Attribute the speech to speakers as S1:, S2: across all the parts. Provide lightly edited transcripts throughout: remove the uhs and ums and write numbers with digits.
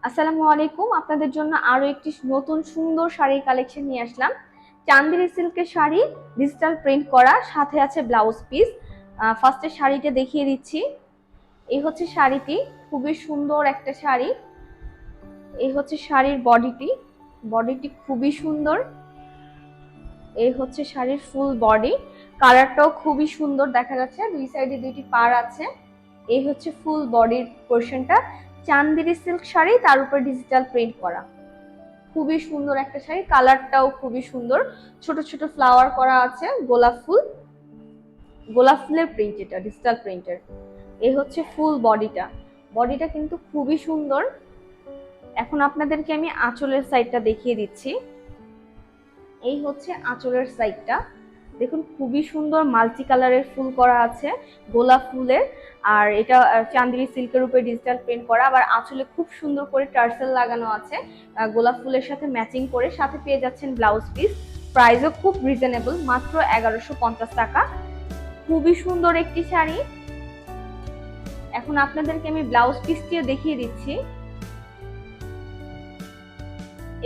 S1: আসসালামু আলাইকুম। আপনাদের জন্য আরো একটি নতুন সুন্দর শাড়ির কালেকশন নিয়ে আসলাম। চান্দেরি সিল্কের শাড়ি, ডিজিটাল প্রিন্ট করা, সাথে আছে ব্লাউজ পিস। ফার্স্টে শাড়িটা দেখিয়ে দিচ্ছি। এই হচ্ছে শাড়িটি, খুবই সুন্দর একটা শাড়ি। এই হচ্ছে শাড়ির বডিটি, বডিটি খুবই সুন্দর। এই হচ্ছে শাড়ির ফুল বডি, কালারটাও খুবই সুন্দর দেখা যাচ্ছে, দুই সাইডে দুইটি পার আছে। এই হচ্ছে ফুল বডির পোর্শনটা। চান্দেরি সিল্ক শাড়ি, তার উপর ডিজিটাল প্রিন্ট করা, খুবই সুন্দর একটা শাড়ি। কালারটাও খুবই সুন্দর, ছোট ছোট ফ্লাওয়ার করা আছে, গোলাপ ফুল, গোলাপ ফুলের প্রিন্ট, এটা ডিজিটাল প্রিন্টের। এই হচ্ছে ফুল বডিটা, বডিটা কিন্তু খুবই সুন্দর। এখন আপনাদেরকে আমি আঁচলের সাইডটা দেখিয়ে দিচ্ছি। এই হচ্ছে আঁচলের সাইডটা, দেখুন খুবই সুন্দর মাল্টি কালারের ফুল করা আছে, গোলাপ ফুলের। আর এটা চান্দেরি সিল্কের উপরে ডিজিটাল প্রিন্ট করা, আবার আঁচলে খুব সুন্দর করে টার্সেল লাগানো আছে গোলাপ ফুলের সাথে ম্যাচিং করে। সাথে পেয়ে যাচ্ছেন ব্লাউজ পিস। প্রাইসও খুব রিজনেবল, মাত্র 1150 টাকা। খুবই সুন্দর একটি শাড়ি। এখন আপনাদেরকে আমি ব্লাউজ পিসটিও দেখিয়ে দিচ্ছি।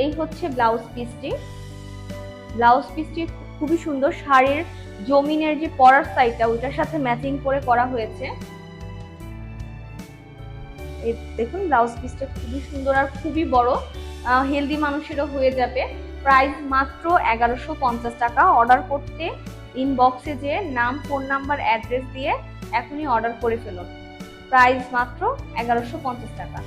S1: এই হচ্ছে ব্লাউজ পিসটি, ব্লাউজ পিসটি খুবই সুন্দর। শাড়ির জমিনের যে পরার সাইডটা, ওইটার সাথে ম্যাচিং করে করা হয়েছে। এই দেখুন ব্লাউজ পিসটা খুবই সুন্দর আর খুবই বড়, হেলদি মানুষেরও হয়ে যাবে। প্রাইস মাত্র 1150 টাকা। অর্ডার করতে ইনবক্সে যে নাম, ফোন নাম্বার, অ্যাড্রেস দিয়ে এখনই অর্ডার করে ফেলুন। প্রাইস মাত্র 1150 টাকা।